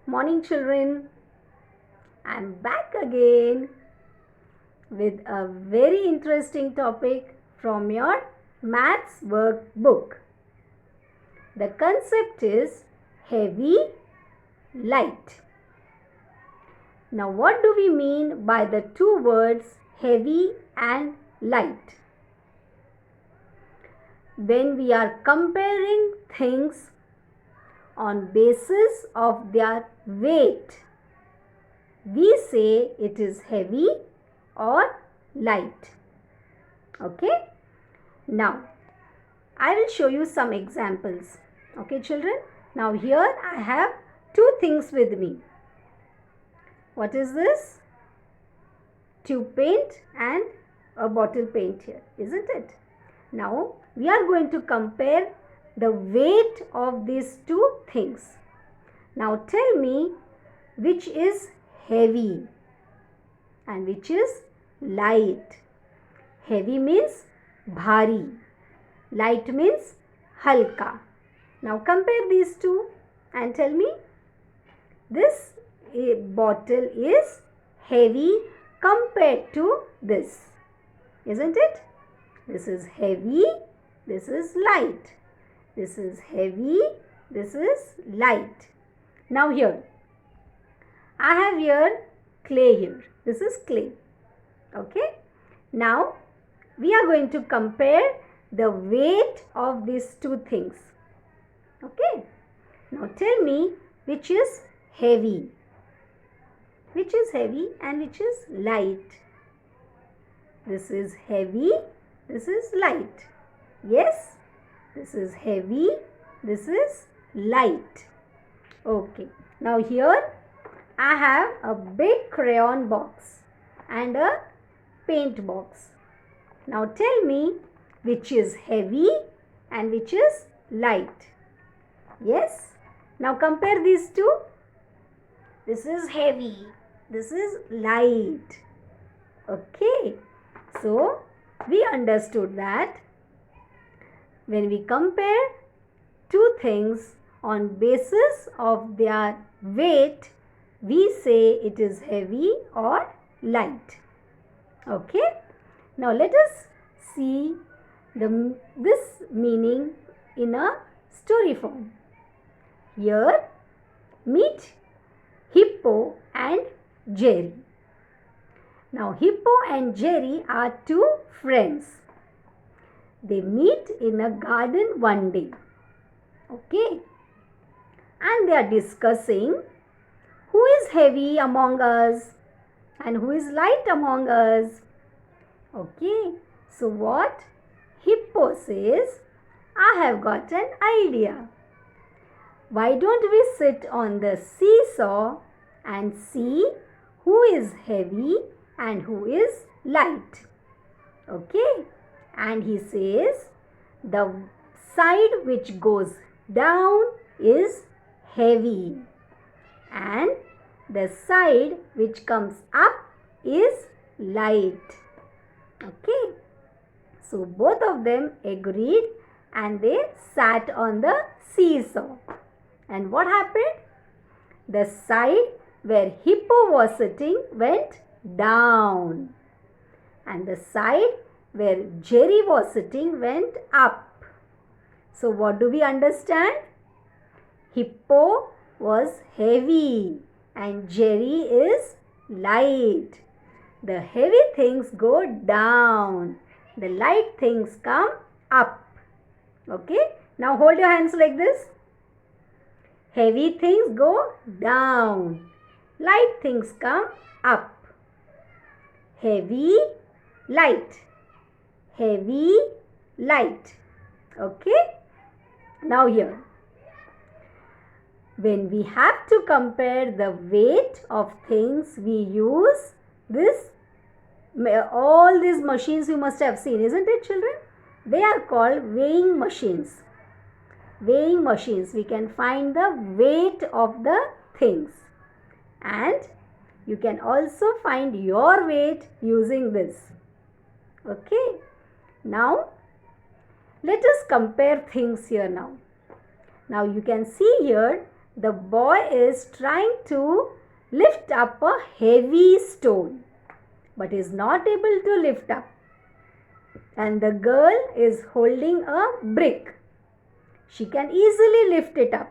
Morning children, I'm back again with a very interesting topic from your maths workbook. The concept is heavy, light. Now what do we mean by the two words heavy and light? When we are comparing things on basis of their weight, we say it is heavy or light. Okay? Now, I will show you some examples. Okay, children? Now, here I have two things with me. What is this? Tube paint and a bottle paint here, isn't it? Now, we are going to compare the weight of these two things. Now, tell me which is heavy and which is light. Heavy means bhari. Light means halka. Now compare these two and tell me, this bottle is heavy compared to this, isn't it? This is heavy, this is light. This is heavy, this is light. Now here, I have here clay here. This is clay. Okay. Now, we are going to compare the weight of these two things. Okay. Now, tell me which is heavy. Which is heavy and which is light? This is heavy. This is light. Yes. This is heavy. This is light. Okay. Now, here I have a big crayon box and a paint box. Now tell me which is heavy and which is light. Yes? Now compare these two. This is heavy. This is light. Okay. So we understood that when we compare two things on basis of their weight, we say it is heavy or light. Okay. Now let us see this meaning in a story form. Here meet Hippo and Jerry. Now Hippo and Jerry are two friends. They meet in a garden one day. Okay. And they are discussing who is heavy among us and who is light among us. Okay. So what Hippo says, I have got an idea. Why don't we sit on the seesaw and see who is heavy and who is light? Okay. And he says the side which goes down is heavy and the side which comes up is light. Okay. So both of them agreed and they sat on the seesaw. And what happened? The side where Hippo was sitting went down. And the side where Jerry was sitting went up. So what do we understand? Hippo was heavy and Jerry is light. The heavy things go down. The light things come up. Okay. Now hold your hands like this. Heavy things go down. Light things come up. Heavy, light. Heavy, light. Okay. Now here, when we have to compare the weight of things, we use all these machines you must have seen, isn't it, children? They are called weighing machines. Weighing machines. We can find the weight of the things. And you can also find your weight using this. Okay. Now, let us compare things here now. Now, you can see here the boy is trying to lift up a heavy stone but is not able to lift up. And the girl is holding a brick. She can easily lift it up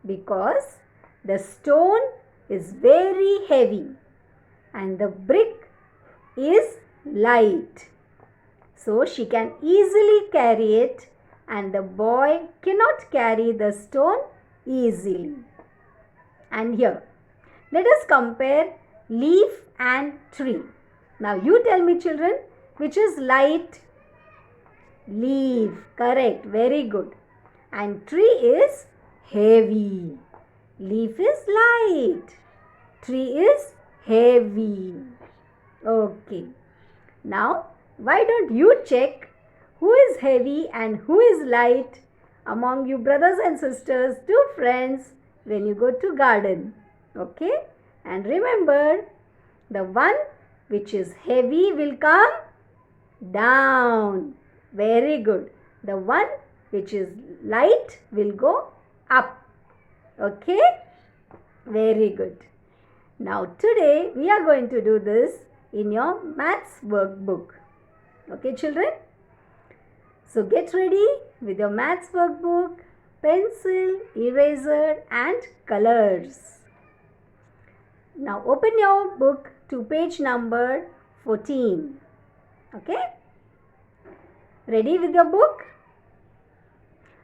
because the stone is very heavy and the brick is light. So she can easily carry it and the boy cannot carry the stone easily. And here, let us compare leaf and tree. Now you tell me children, which is light? Leaf, correct, very good. And tree is heavy. Leaf is light. Tree is heavy. Okay. Now, why don't you check who is heavy and who is light among you brothers and sisters, two friends, when you go to garden. Okay. And remember, the one which is heavy will come down. Very good. The one which is light will go up. Okay? Very good. Now today we are going to do this in your maths workbook. Okay children? So get ready with your maths workbook, pencil, eraser and colors. Now open your book to page number 14. Okay? Ready with your book?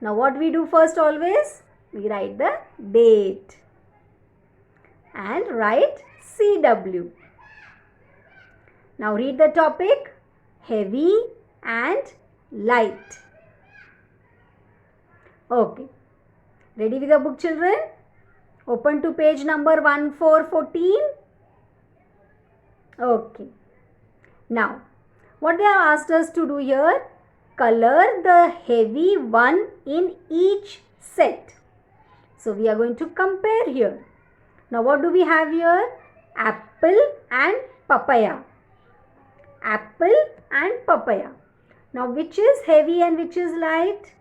Now what we do first always? We write the date and write CW. Now read the topic, heavy and light. Okay. Ready with your book children? Open to page number 1414. Okay. Now what they have asked us to do here? Color the heavy one in each set. So we are going to compare here. Now what do we have here? Apple and papaya. Apple and papaya. Now which is heavy and which is light?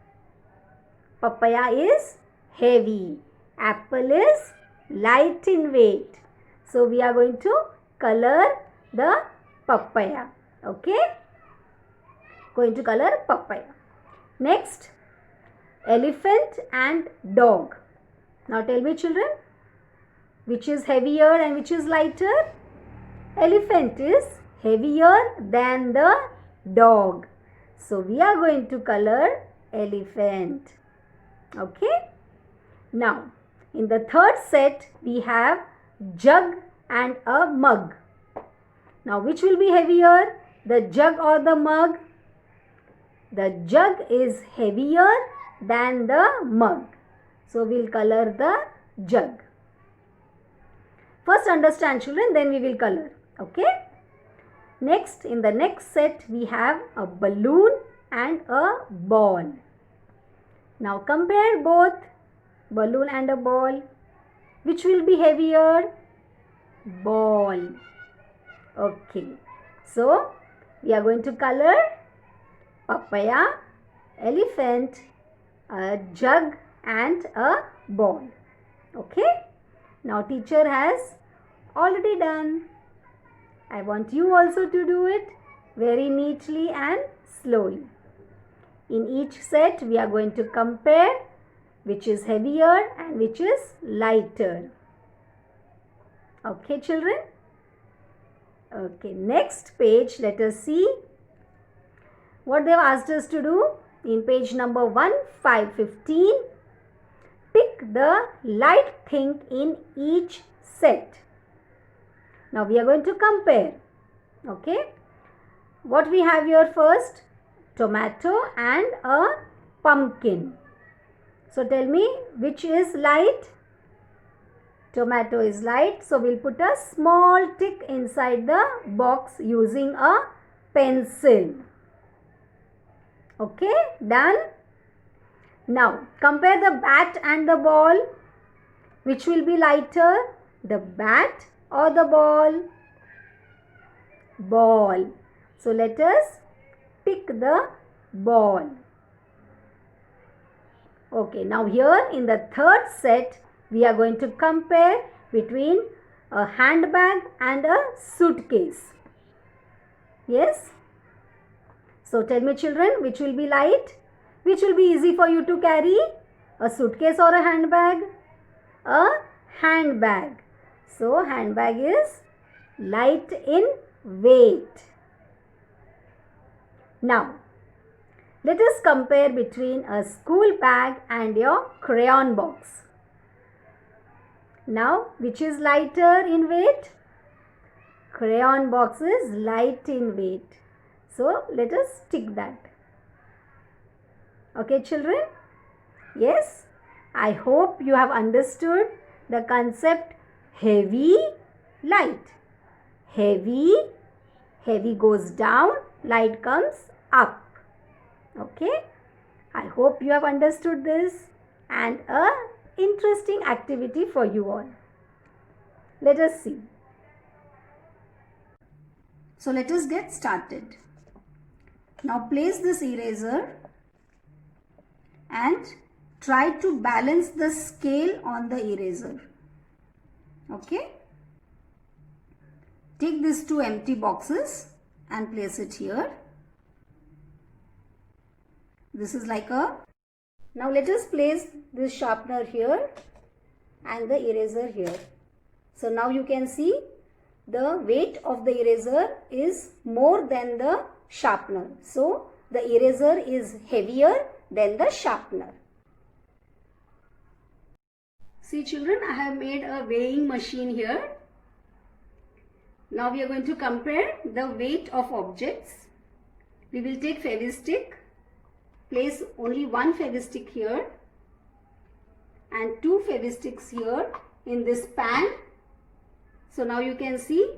Papaya is heavy. Apple is light in weight. So we are going to color the papaya. Okay? Going to color papaya. Next, elephant and dog. Now tell me children, which is heavier and which is lighter? Elephant is heavier than the dog. So we are going to color elephant. Okay? Now, in the third set, we have jug and a mug. Now which will be heavier? The jug or the mug? The jug is heavier than the mug. So we'll color the jug. First understand children, then we will color. Okay? Next, in the next set, we have a balloon and a ball. Now compare both balloon and a ball. Which will be heavier? Ball. Okay. So we are going to color papaya, elephant, a jug and a ball. Okay. Now teacher has already done. I want you also to do it very neatly and slowly. In each set we are going to compare which is heavier and which is lighter. Okay children? Okay, next page, let us see what they have asked us to do. In page number 1515, pick the light thing in each set. Now we are going to compare. Okay. What we have here first? Tomato and a pumpkin. So tell me which is light? Tomato is light. So we'll put a small tick inside the box using a pencil. Okay, done. Now compare the bat and the ball. Which will be lighter? The bat or the ball? Ball. So let us pick the ball. Okay, now here in the third set we are going to compare between a handbag and a suitcase. Yes? So tell me children, which will be light? Which will be easy for you to carry? A suitcase or a handbag? A handbag. So handbag is light in weight. Now, let us compare between a school bag and your crayon box. Now, which is lighter in weight? Crayon box is light in weight. So, let us tick that. Okay, children? Yes? I hope you have understood the concept heavy, light. Heavy, heavy goes down, light comes up. Okay? I hope you have understood this and a interesting activity for you all. Let us see. So let us get started. Now place this eraser and try to balance the scale on the eraser. Okay? Take these two empty boxes and place it here. This is like a... Now let us place this sharpener here and the eraser here. So now you can see the weight of the eraser is more than the sharpener. So the eraser is heavier than the sharpener. See children, I have made a weighing machine here. Now we are going to compare the weight of objects. We will take Fevistick. Place only one Fevistick here and two Fevisticks here in this pan. So now you can see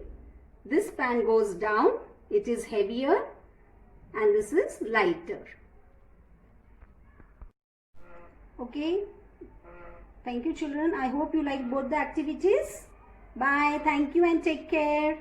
this pan goes down, it is heavier and this is lighter. Okay, thank you children. I hope you like both the activities. Bye, thank you and take care.